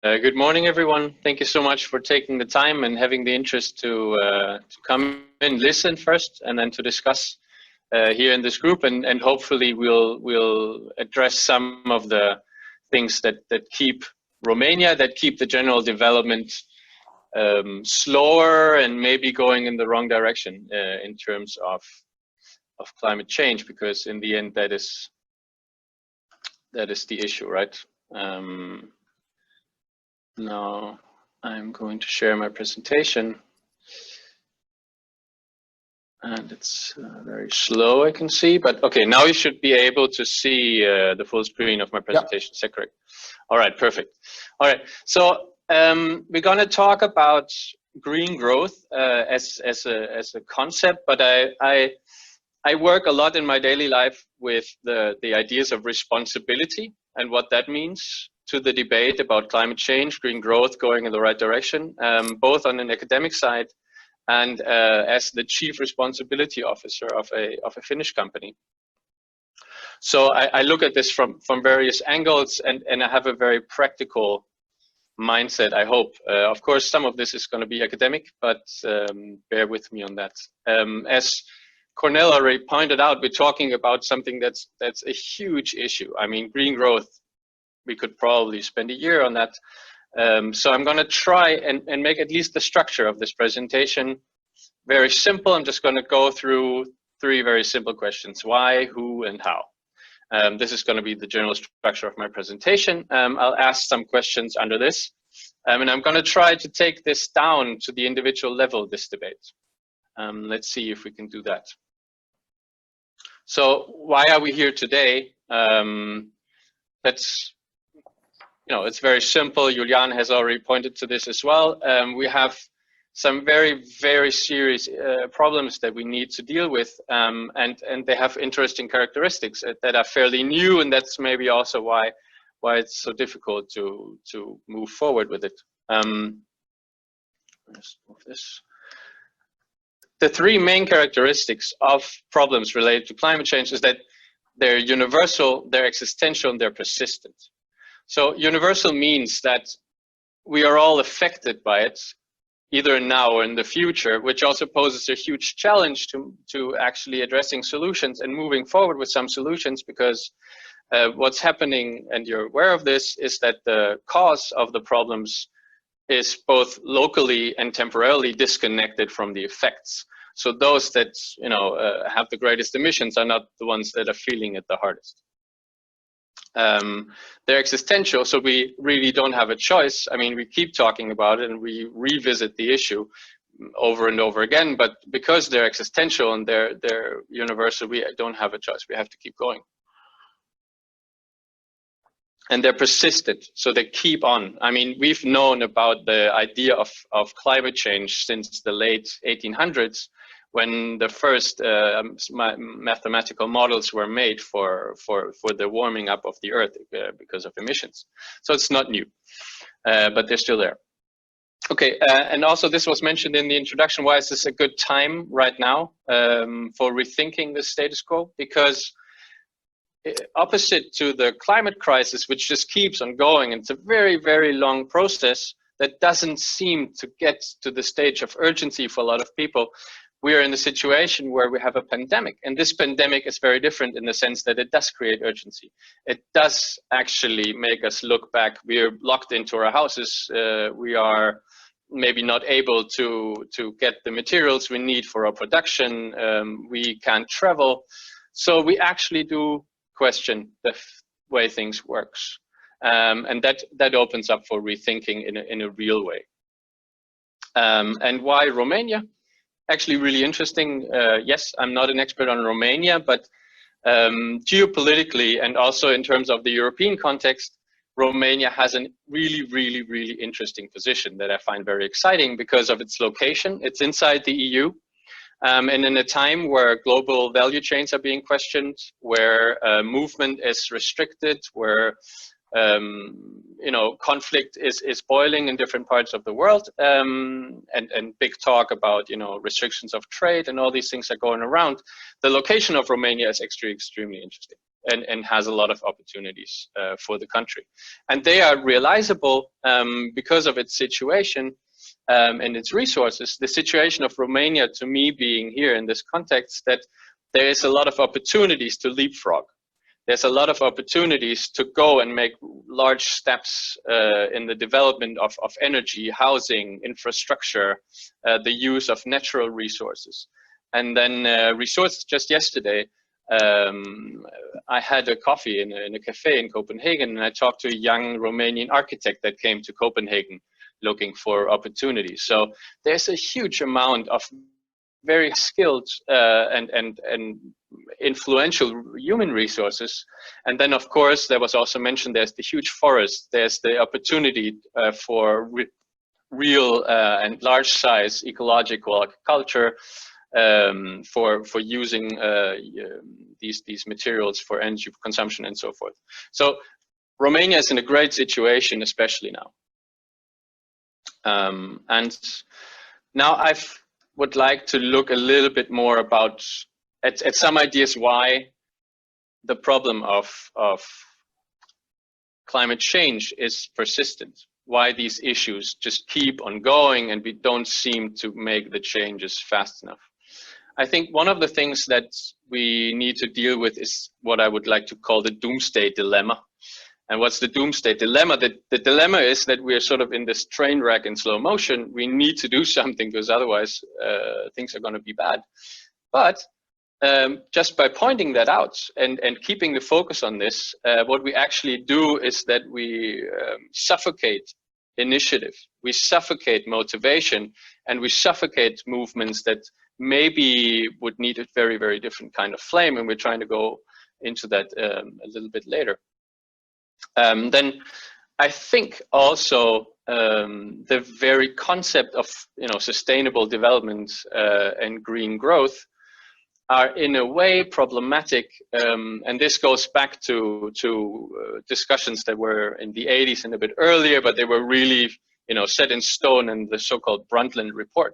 Good morning, everyone. Thank you so much for taking the time and having the interest to come and listen first, and then to discuss here in this group. And hopefully we'll address some of the things that keep Romania, that keep the general development slower and maybe going in the wrong direction in terms of climate change, because in the end that is the issue, right? Now I'm going to share my presentation, and it's very slow, I can see, but okay, now you should be able to see the full screen of my presentation. Is that correct? All right, perfect. All right, so we're going to talk about green growth as a concept, but I work a lot in my daily life with the ideas of responsibility and what that means to the debate about climate change, green growth, going in the right direction, both on an academic side and as the chief responsibility officer of a Finnish company. So I look at this from various angles, and I have a very practical mindset, I hope. Of course, some of this is going to be academic, but bear with me on that. As Cornell already pointed out, we're talking about something that's a huge issue. I mean, green growth, we could probably spend a year on that. So I'm going to try and make at least the structure of this presentation very simple. I'm just going to go through 3 very simple questions: why, who, and how. This is going to be the general structure of my presentation. I'll ask some questions under this, and I'm going to try to take this down to the individual level of this debate. Let's see if we can do that. So why are we here today? It's very simple. Julian has already pointed to this as well. We have some very, very serious problems that we need to deal with, and they have interesting characteristics that are fairly new, and that's maybe also why it's so difficult to move forward with it. Let's move this. The 3 main characteristics of problems related to climate change is that they're universal, they're existential, and they're persistent. So universal means that we are all affected by it, either now or in the future, which also poses a huge challenge to actually addressing solutions and moving forward with some solutions, because what's happening, and you're aware of this, is that the cause of the problems is both locally and temporarily disconnected from the effects. So those that have the greatest emissions are not the ones that are feeling it the hardest. They're existential, so we really don't have a choice. I mean, we keep talking about it and we revisit the issue over and over again, but because they're existential and they're universal, we don't have a choice. We have to keep going. And they're persistent, so they keep on. I mean, we've known about the idea of climate change since the late 1800s, when the first mathematical models were made for the warming up of the Earth because of emissions. So it's not new, but they're still there. Okay, and also this was mentioned in the introduction. Why is this a good time right now for rethinking the status quo? Because opposite to the climate crisis, which just keeps on going, it's a very, very long process that doesn't seem to get to the stage of urgency for a lot of people. We are in a situation where we have a pandemic, and this pandemic is very different in the sense that it does create urgency. It does actually make us look back. We are locked into our houses. We are maybe not able to get the materials we need for our production. We can't travel. So we actually do question the way things works. And that opens up for rethinking in a real way. And why Romania? Actually really interesting. Yes, I'm not an expert on Romania, but geopolitically and also in terms of the European context, Romania has a really, really, really interesting position that I find very exciting because of its location. It's inside the EU. And in a time where global value chains are being questioned, where movement is restricted, where conflict is boiling in different parts of the world, and big talk about restrictions of trade and all these things are going around, the location of Romania is extremely interesting. and has a lot of opportunities for the country. And they are realizable because of its situation and its resources. The situation of Romania, to me, being here in this context, that there is a lot of opportunities to leapfrog. There's a lot of opportunities to go and make large steps in the development of energy, housing, infrastructure, the use of natural resources. And then resources. Just yesterday, I had a coffee in a cafe in Copenhagen, and I talked to a young Romanian architect that came to Copenhagen looking for opportunities. So there's a huge amount of very skilled and influential human resources. And then, of course, there was also mentioned there's the huge forest. There's the opportunity for real and large size ecological agriculture, for using these materials for energy consumption and so forth. So Romania is in a great situation, especially now. And now I would like to look a little bit more about at some ideas why the problem of climate change is persistent, why these issues just keep on going and we don't seem to make the changes fast enough. I think one of the things that we need to deal with is what I would like to call the doomsday dilemma. And what's the doomsday dilemma? The dilemma is that we're sort of in this train wreck in slow motion. We need to do something because otherwise things are going to be bad. But just by pointing that out and keeping the focus on this, what we actually do is that we suffocate initiative, we suffocate motivation, and we suffocate movements that maybe would need a very, very different kind of flame. And we're trying to go into that a little bit later. Then I think also the very concept of sustainable development and green growth are in a way problematic, and this goes back to discussions that were in the 80s and a bit earlier, but they were really set in stone in the so-called Brundtland Report,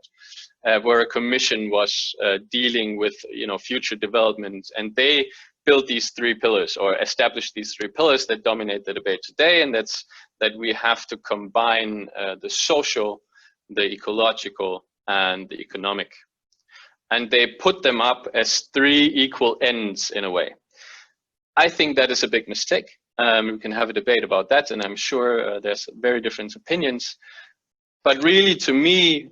where a commission was dealing with future development, and they built these three pillars or established these three pillars that dominate the debate today, and that's that we have to combine the social, the ecological, and the economic. And they put them up as three equal ends in a way. I think that is a big mistake. We can have a debate about that, and I'm sure there's very different opinions. But really, to me,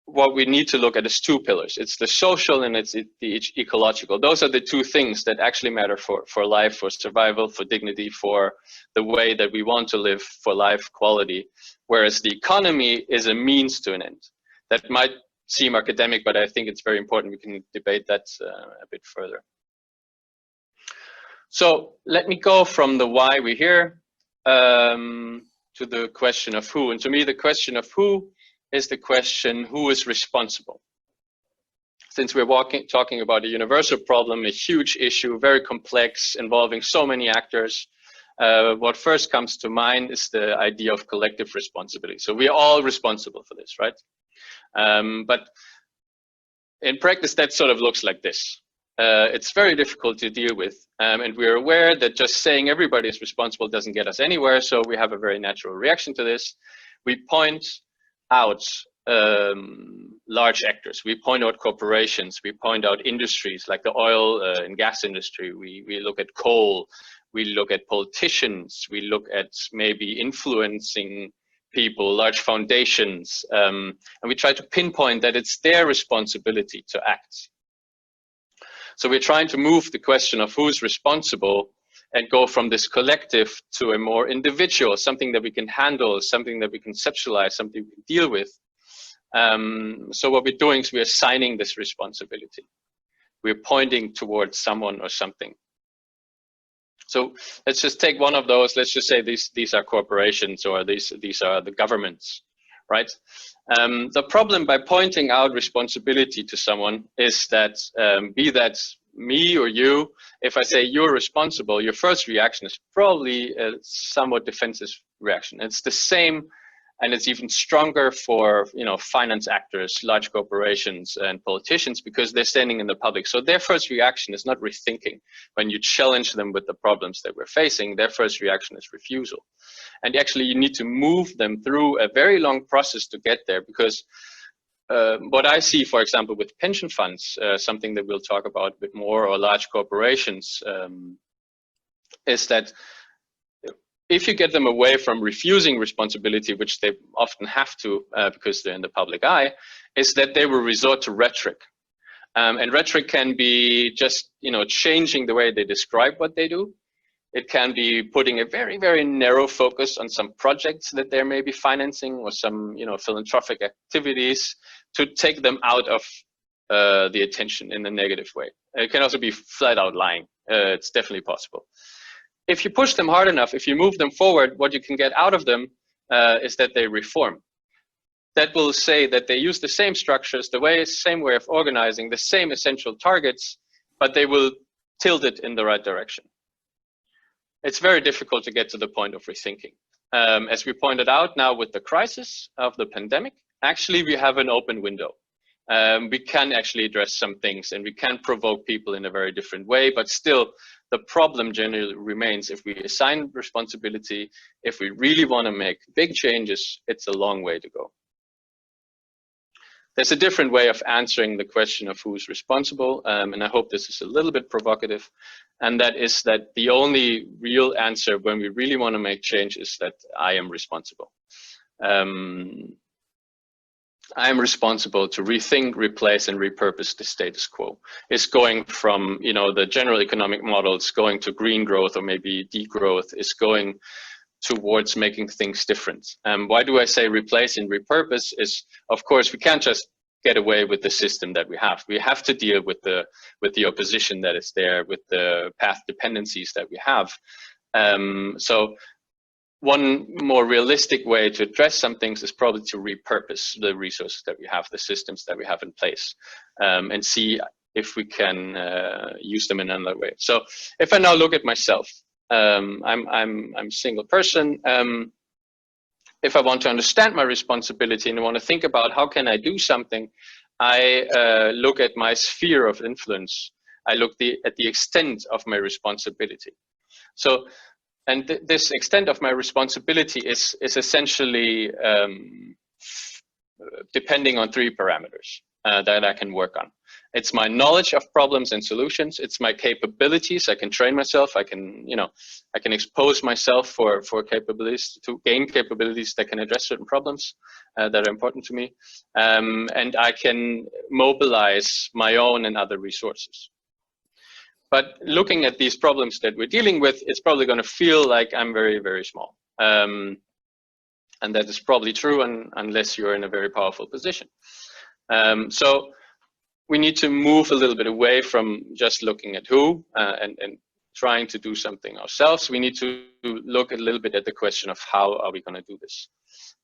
what we need to look at is two pillars. It's the social and it's the ecological. Those are the two things that actually matter for life, for survival, for dignity, for the way that we want to live, for life quality. Whereas the economy is a means to an end. That might seem academic, but I think it's very important. We can debate that a bit further. So let me go from the why we're here to the question of who. And to me, the question of who is the question, who is responsible? Since we're talking about a universal problem, a huge issue, very complex, involving so many actors, what first comes to mind is the idea of collective responsibility. So we are all responsible for this, right? But in practice, that sort of looks like this. It's very difficult to deal with, and we're aware that just saying everybody is responsible doesn't get us anywhere, so we have a very natural reaction to this. We point out large actors, we point out corporations, we point out industries like the oil and gas industry, we look at coal, we look at politicians, we look at maybe influencing people, large foundations, and we try to pinpoint that it's their responsibility to act. So we're trying to move the question of who's responsible and go from this collective to a more individual, something that we can handle, something that we conceptualize, something we can deal with. So what we're doing is we're assigning this responsibility. We're pointing towards someone or something. So let's just take one of those. Let's just say these are corporations, or these are the governments, right? The problem by pointing out responsibility to someone is that, be that me or you, if I say you're responsible, your first reaction is probably a somewhat defensive reaction. It's the same And it's even stronger for, finance actors, large corporations and politicians, because they're standing in the public. So their first reaction is not rethinking. When you challenge them with the problems that we're facing, their first reaction is refusal. And actually, you need to move them through a very long process to get there, because what I see, for example, with pension funds, something that we'll talk about a bit more, or large corporations, is that if you get them away from refusing responsibility, which they often have to because they're in the public eye, is that they will resort to rhetoric. And rhetoric can be just, changing the way they describe what they do. It can be putting a very, very narrow focus on some projects that they're maybe financing, or some, philanthropic activities, to take them out of the attention in a negative way. It can also be flat out lying. It's definitely possible. If you push them hard enough, if you move them forward, what you can get out of them is that they reform. That will say that they use the same structures, same way of organizing, the same essential targets, but they will tilt it in the right direction. It's very difficult to get to the point of rethinking. As we pointed out now with the crisis of the pandemic, actually we have an open window. We can actually address some things, and we can provoke people in a very different way, but still the problem generally remains. If we assign responsibility, if we really want to make big changes, it's a long way to go. There's a different way of answering the question of who's responsible, and I hope this is a little bit provocative, and that is that the only real answer when we really want to make change is that I am responsible. I am responsible to rethink, replace, and repurpose the status quo. It's going from, the general economic models, going to green growth or maybe degrowth, is going towards making things different. Why do I say replace and repurpose? Is, of course, we can't just get away with the system that we have. We have to deal with the opposition that is there, with the path dependencies that we have. So one more realistic way to address some things is probably to repurpose the resources that we have, the systems that we have in place, and see if we can use them in another way. So if I now look at myself, I'm a single person. If I want to understand my responsibility and I want to think about how can I do something, I look at my sphere of influence. I look at the extent of my responsibility. So, and this extent of my responsibility is essentially depending on 3 parameters that I can work on. It's my knowledge of problems and solutions. It's my capabilities. I can train myself. I can, I can expose myself for capabilities, to gain capabilities that can address certain problems that are important to me. And I can mobilize my own and other resources. But looking at these problems that we're dealing with, it's probably going to feel like I'm very, very small. And that is probably true unless you're in a very powerful position. So we need to move a little bit away from just looking at who and trying to do something ourselves. We need to look a little bit at the question of how are we going to do this.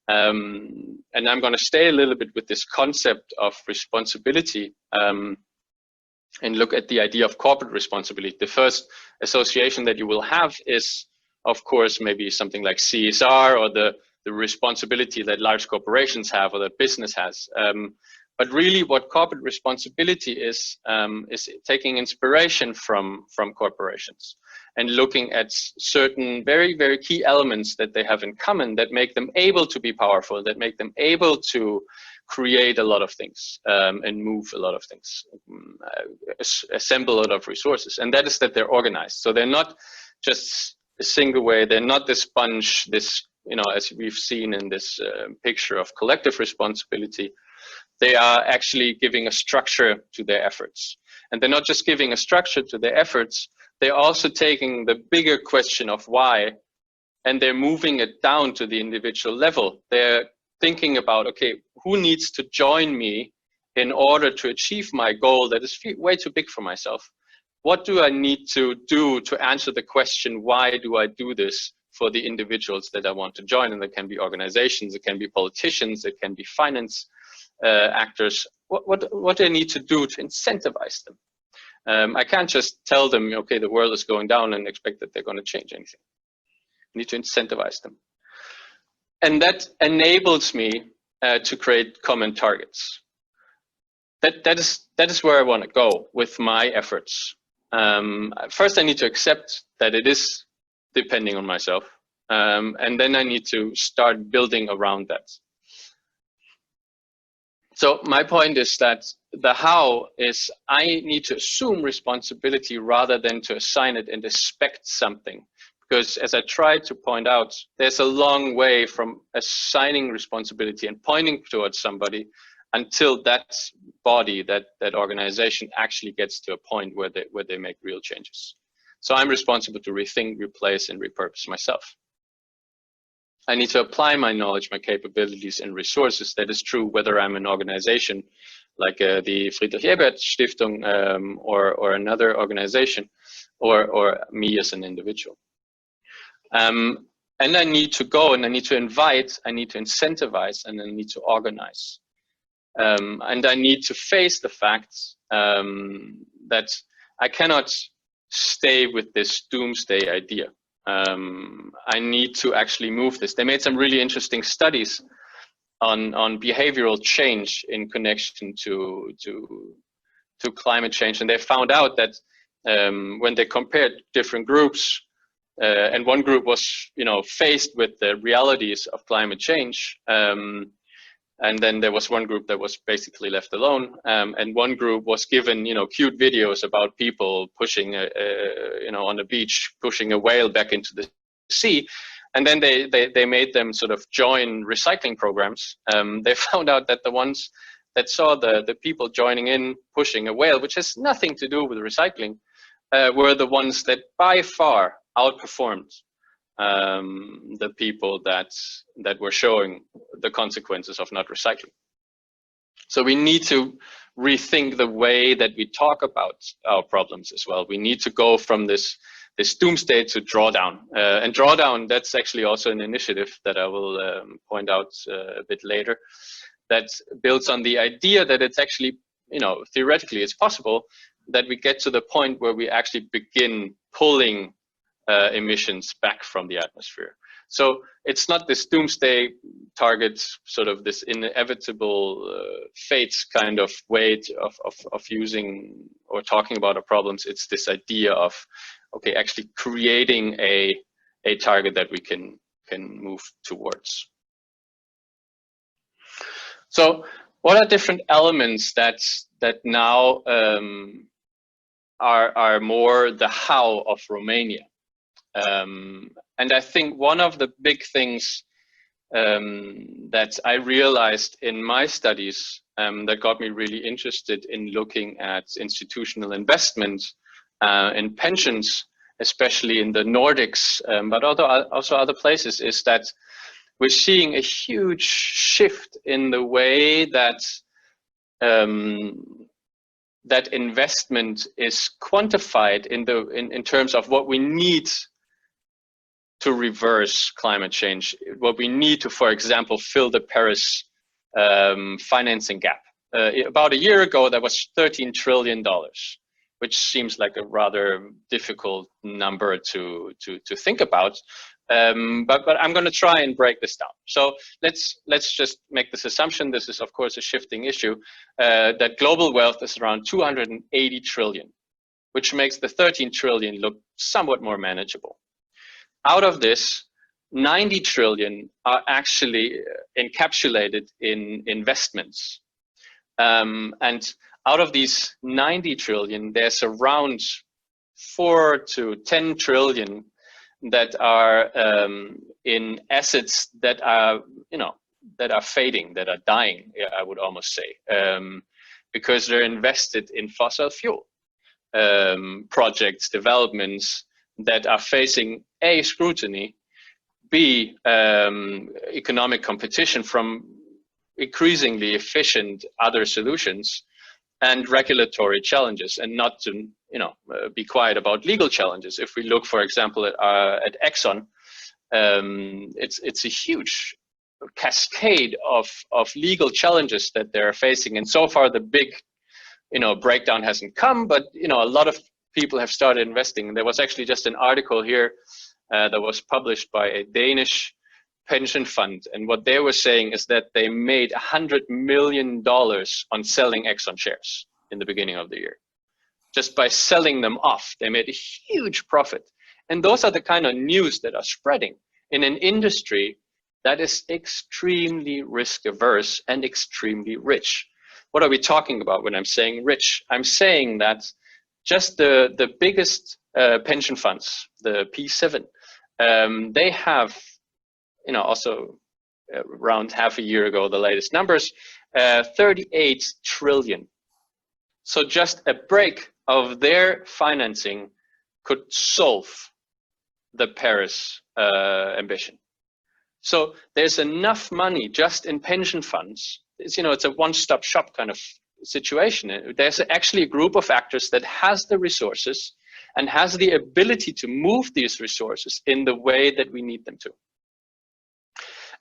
And I'm going to stay a little bit with this concept of responsibility and look at the idea of corporate responsibility. The first association that you will have is, of course, maybe something like CSR, or the responsibility that large corporations have or that business has. But really what corporate responsibility is taking inspiration from corporations and looking at certain very, very key elements that they have in common that make them able to be powerful, that make them able to create a lot of things and move a lot of things, assemble a lot of resources. And that is that they're organized. So they're not just a single way. They're not this sponge, this, as we've seen in this picture of collective responsibility. They are actually giving a structure to their efforts. And they're not just giving a structure to their efforts, they're also taking the bigger question of why, and they're moving it down to the individual level. They're thinking about, okay, who needs to join me in order to achieve my goal that is way too big for myself? What do I need to do to answer the question, why do I do this for the individuals that I want to join? And it can be organizations, it can be politicians, it can be finance actors. What do I need to do to incentivize them? I can't just tell them, okay, the world is going down and expect that they're going to change anything. I need to incentivize them. and that enables me to create common targets. That is where I want to go with my efforts. First, I need to accept that it is depending on myself, and then I need to start building around that. So my point is that the how is I need to assume responsibility rather than to assign it and expect something. Because as I tried to point out, there's a long way from assigning responsibility and pointing towards somebody until that body, that organization actually gets to a point where they make real changes. So I'm responsible to rethink, replace, and repurpose myself. I need to apply my knowledge, my capabilities, and resources. That is true whether I'm an organization like the Friedrich Ebert Stiftung or another organization, or me as an individual. And I need to go and I need to invite, I need to incentivize, and I need to organize. And I need to face the fact that I cannot stay with this doomsday idea. I need to actually move this. They made some really interesting studies on behavioral change in connection to climate change, and they found out that when they compared different groups, and one group was faced with the realities of climate change, and then there was one group that was basically left alone, and one group was given cute videos about people pushing on the beach, pushing a whale back into the sea, and then they made them sort of join recycling programs. They found out that the ones that saw the people joining in pushing a whale, which has nothing to do with recycling, were the ones that by far outperformed the people that were showing the consequences of not recycling. So we need to rethink the way that we talk about our problems as well. We need to go from this doomsday to drawdown. And drawdown, that's actually also an initiative that I will point out a bit later, that builds on the idea that it's actually, theoretically it's possible that we get to the point where we actually begin pulling emissions back from the atmosphere. So it's not this doomsday target, sort of this inevitable fates kind of way of using or talking about our problems. It's this idea of, okay, actually creating a target that we can move towards. So what are different elements that now are more the how of Romania? And I think one of the big things that I realized in my studies that got me really interested in looking at institutional investment in pensions, especially in the Nordics, but also other places, is that we're seeing a huge shift in the way that that investment is quantified in terms of what we need to reverse climate change, what we need to, for example, fill the Paris financing gap. About a year ago, that was $13 trillion, which seems like a rather difficult number to think about. But I'm going to try and break this down. So let's just make this assumption. This is, of course, a shifting issue, that global wealth is around 280 trillion, which makes the 13 trillion look somewhat more manageable. Out of this, 90 trillion are actually encapsulated in investments. And out of these 90 trillion, there's around 4 to 10 trillion that are in assets that are, that are fading, that are dying, I would almost say, because they're invested in fossil fuel projects, developments that are facing A, scrutiny, B, economic competition from increasingly efficient other solutions, and regulatory challenges, and not to be quiet about legal challenges. If we look, for example, at Exxon, it's a huge cascade of legal challenges that they're facing, and so far the big breakdown hasn't come, but a lot of people have started investing. There was actually just an article here that was published by a Danish pension fund, and what they were saying is that they made $100 million on selling Exxon shares in the beginning of the year. Just by selling them off, they made a huge profit. And those are the kind of news that are spreading in an industry that is extremely risk averse and extremely rich. What are we talking about when I'm saying rich? I'm saying that just the biggest pension funds, the P7, they have, also around half a year ago, the latest numbers, 38 trillion. So just a break of their financing could solve the Paris ambition. So there's enough money just in pension funds. It's a one-stop shop kind of situation. There's actually a group of actors that has the resources and has the ability to move these resources in the way that we need them to.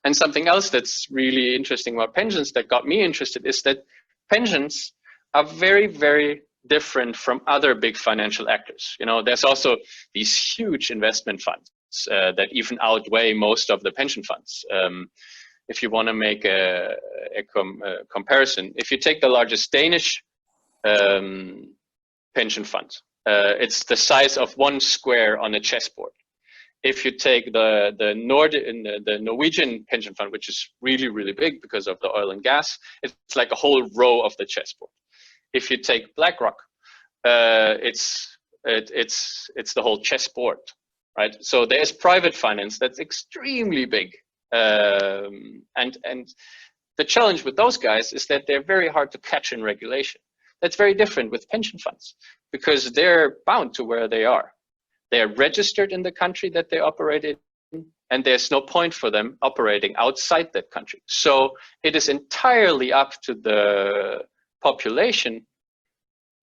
And something else that's really interesting about pensions that got me interested is that pensions are very, very different from other big financial actors. There's also these huge investment funds that even outweigh most of the pension funds. If you want to make a comparison, if you take the largest Danish pension fund, it's the size of one square on a chessboard. If you take the Norwegian pension fund, which is really, really big because of the oil and gas, it's like a whole row of the chessboard. If you take BlackRock, it's the whole chessboard, right? So there's private finance that's extremely big, and the challenge with those guys is that they're very hard to catch in regulation. That's very different with pension funds because they're bound to where they are. They're registered in the country that they operate in, and there's no point for them operating outside that country. So it is entirely up to the population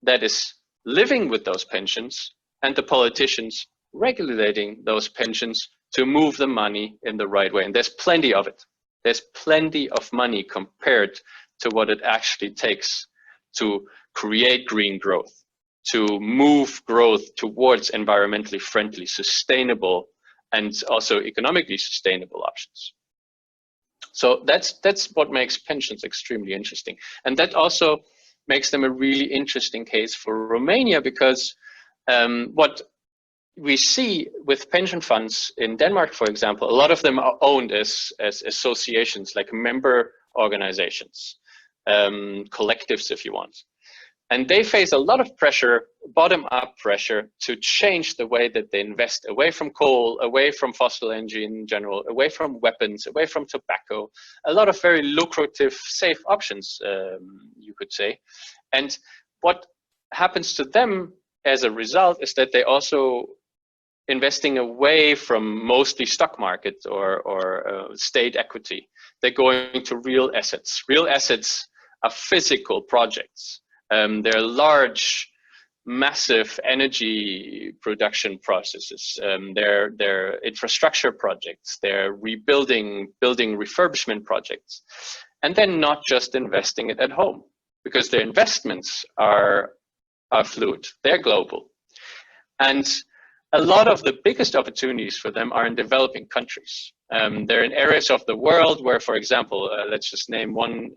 that is living with those pensions and the politicians regulating those pensions to move the money in the right way. And there's plenty of it. There's plenty of money compared to what it actually takes to create green growth, to move growth towards environmentally friendly, sustainable, and also economically sustainable options. So that's what makes pensions extremely interesting. And that also makes them a really interesting case for Romania because what we see with pension funds in Denmark, for example, a lot of them are owned as associations, like member organizations, collectives, if you want. And they face a lot of pressure, bottom-up pressure, to change the way that they invest away from coal, away from fossil energy in general, away from weapons, away from tobacco, a lot of very lucrative, safe options, you could say. And what happens to them as a result is that they also investing away from mostly stock market or state equity. They're going to real assets. Real assets are physical projects. They're large, massive energy production processes. They're infrastructure projects. They're building refurbishment projects. And then not just investing it at home, because their investments are fluid. They're global. And a lot of the biggest opportunities for them are in developing countries. They're in areas of the world where, for example, let's just name one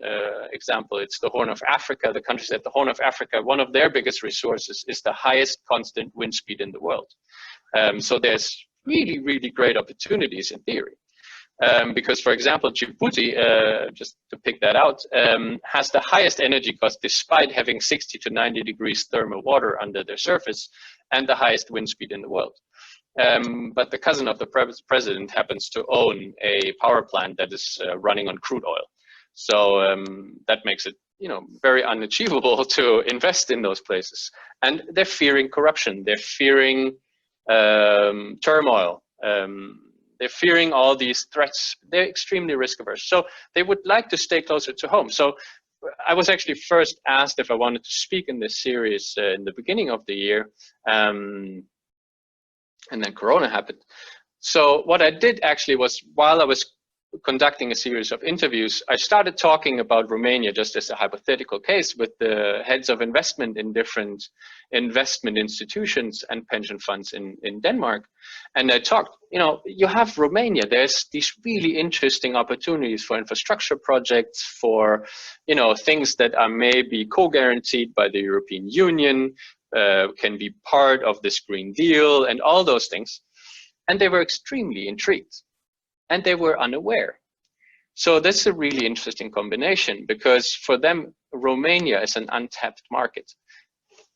example. It's the Horn of Africa. The countries at the Horn of Africa, one of their biggest resources is the highest constant wind speed in the world. So there's really, really great opportunities in theory. Because, for example, Djibouti, just to pick that out, has the highest energy cost despite having 60 to 90 degrees thermal water under their surface and the highest wind speed in the world. But the cousin of the president happens to own a power plant that is running on crude oil. So that makes it, very unachievable to invest in those places. And they're fearing corruption. They're fearing turmoil. They're fearing all these threats. They're extremely risk averse. So they would like to stay closer to home. So I was actually first asked if I wanted to speak in this series in the beginning of the year. And then Corona happened. So what I did actually was, while I was conducting a series of interviews, I started talking about Romania just as a hypothetical case with the heads of investment in different investment institutions and pension funds in Denmark. And I talked, you have Romania, there's these really interesting opportunities for infrastructure projects, for, things that are maybe co-guaranteed by the European Union, can be part of this Green Deal and all those things. And they were extremely intrigued. And they were unaware. So that's a really interesting combination, because for them, Romania is an untapped market.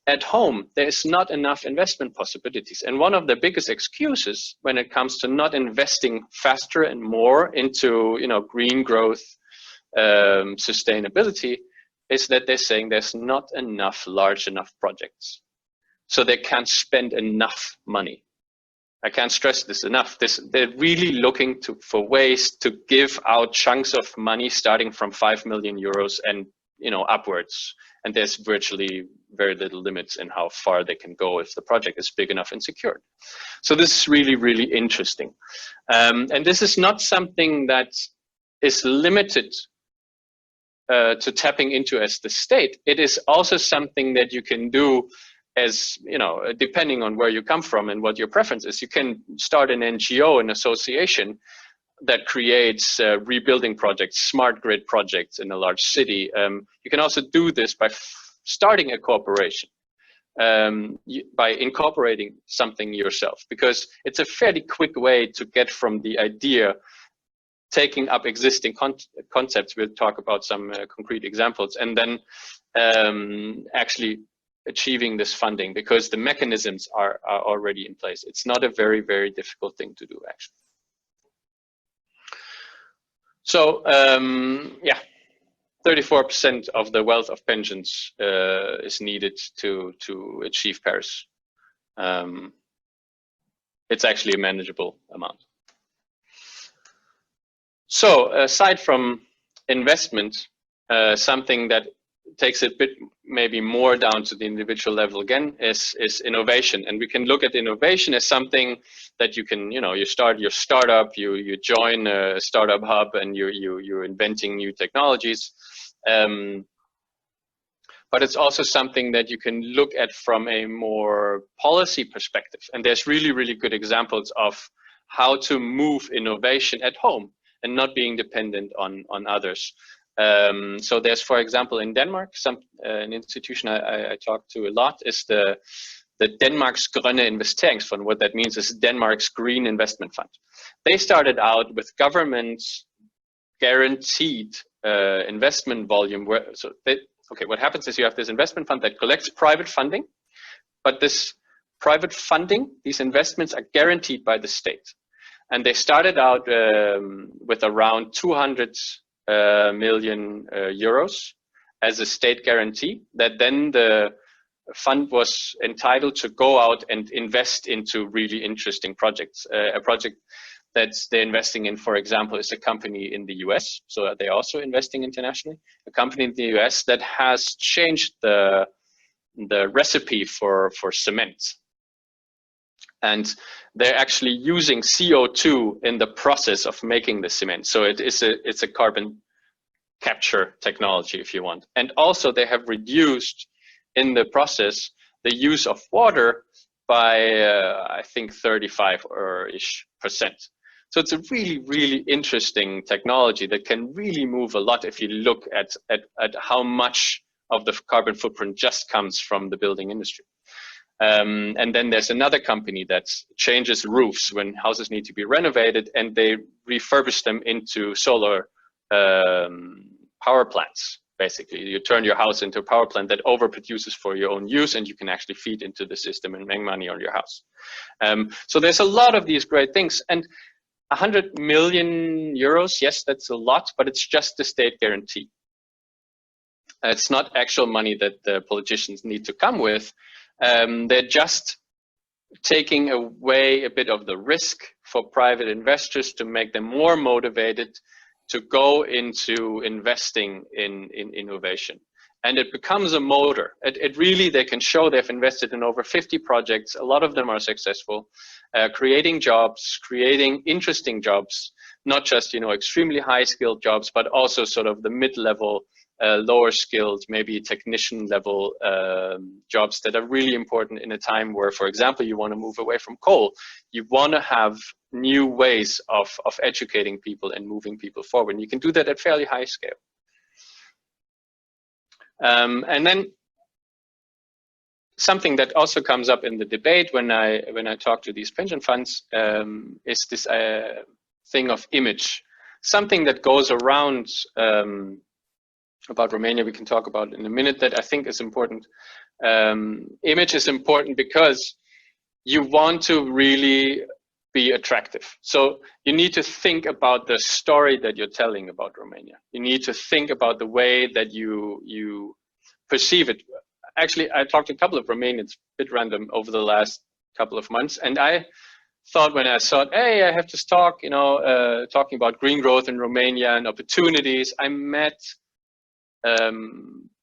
At home, there is not enough investment possibilities. And one of the biggest excuses when it comes to not investing faster and more into green growth, sustainability, is that they're saying there's not enough large enough projects. So they can't spend enough money. I can't stress this enough. They're really looking for ways to give out chunks of money starting from 5 million euros and upwards. And there's virtually very little limits in how far they can go if the project is big enough and secured. So this is really, really interesting. And this is not something that is limited to tapping into as the state. It is also something that you can do as, depending on where you come from and what your preference is. You can start an NGO, an association that creates rebuilding projects, smart grid projects in a large city. You can also do this by starting a corporation, by incorporating something yourself, because it's a fairly quick way to get from the idea, taking up existing concepts. We'll talk about some concrete examples, and then actually achieving this funding, because the mechanisms are already in place. It's not a very, very difficult thing to do, actually. So, yeah, 34% of the wealth of pensions is needed to achieve Paris. It's actually a manageable amount. So, aside from investment, something that takes it a bit maybe more down to the individual level again is innovation. And we can look at innovation as something that you can, you start your startup, you join a startup hub, and you're inventing new technologies. But it's also something that you can look at from a more policy perspective. And there's really, really good examples of how to move innovation at home and not being dependent on others. So there's, for example, in Denmark, an institution I talk to a lot is the Danmarks Grønne Investeringsfond. What that means is Denmark's Green Investment Fund. They started out with government guaranteed investment volume. What happens is you have this investment fund that collects private funding, but this private funding, these investments are guaranteed by the state. And they started out with around 200 million euros as a state guarantee, that then the fund was entitled to go out and invest into really interesting projects. A project that they're investing in, for example, is a company in the US. So they're also investing internationally. A company in the US that has changed the recipe for cement. And they're actually using CO2 in the process of making the cement. So it's a carbon capture technology, if you want. And also they have reduced in the process the use of water by I think 35-ish%. So it's a really, really interesting technology that can really move a lot if you look at how much of the carbon footprint just comes from the building industry. And then there's another company that changes roofs when houses need to be renovated, and they refurbish them into solar power plants. Basically, you turn your house into a power plant that overproduces for your own use, and you can actually feed into the system and make money on your house. So there's a lot of these great things. And 100 million euros, yes, that's a lot, but it's just the state guarantee. It's not actual money that the politicians need to come with. They're just taking away a bit of the risk for private investors to make them more motivated to go into investing in innovation. And it becomes a motor. It really, they can show they've invested in over 50 projects. A lot of them are successful, creating jobs, creating interesting jobs, not just, you know, extremely high skilled jobs, but also sort of the mid-level, lower skilled, maybe technician level jobs that are really important in a time where, for example, you want to move away from coal. You want to have new ways of educating people and moving people forward. And you can do that at fairly high scale. And then something that also comes up in the debate when I talk to these pension funds is this thing of image. Something that goes around about Romania, we can talk about in a minute, that I think is important. Image is important because you want to really be attractive. So you need to think about the story that you're telling about Romania. You need to think about the way that you perceive it. Actually, I talked to a couple of Romanians, a bit random, over the last couple of months, and I thought, when I thought, hey, I have this talk, you know, talking about green growth in Romania and opportunities, I met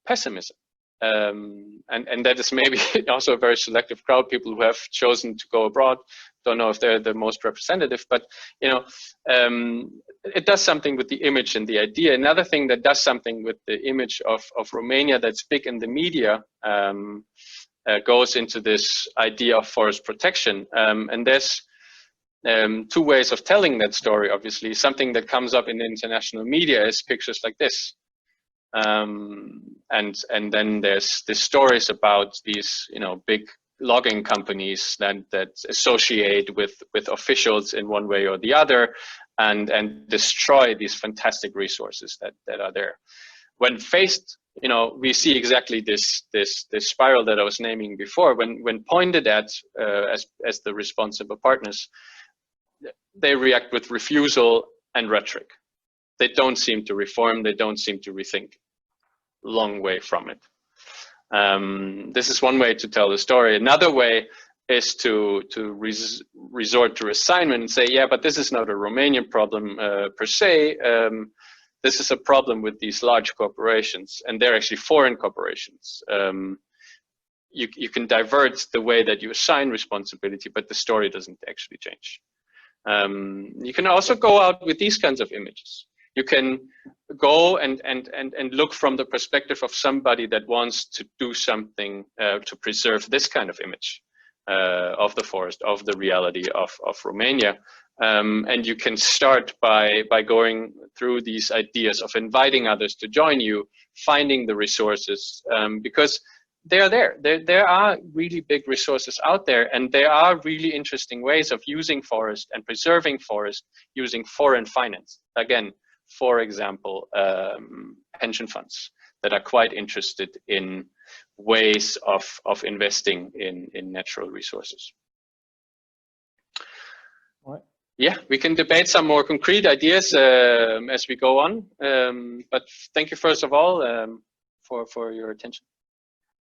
pessimism. And that is maybe also a very selective crowd, people who have chosen to go abroad. Don't know if they're the most representative, but, you know, it does something with the image and the idea. Another thing that does something with the image of Romania that's big in the media goes into this idea of forest protection. And there's two ways of telling that story, obviously. Something that comes up in the international media is pictures like this. And then there's the stories about these, you know, big logging companies that associate with officials in one way or the other, and destroy these fantastic resources that are there. When faced, you know, we see exactly this spiral that I was naming before. When pointed at as the responsible partners, they react with refusal and rhetoric. They don't seem to reform. They don't seem to rethink. Long way from it. This is one way to tell the story. Another way is to resort to assignment and say, yeah, but this is not a Romanian problem per se. This is a problem with these large corporations, and they're actually foreign corporations. You can divert the way that you assign responsibility, but the story doesn't actually change. You can also go out with these kinds of images. You can go and look from the perspective of somebody that wants to do something to preserve this kind of image of the forest, of the reality of Romania. And you can start by going through these ideas of inviting others to join you, finding the resources, because they are there. There are really big resources out there, and there are really interesting ways of using forest and preserving forest using foreign finance. Again, for example, pension funds that are quite interested in ways of investing in natural resources. All right. Yeah, we can debate some more concrete ideas as we go on. But thank you first of all for your attention.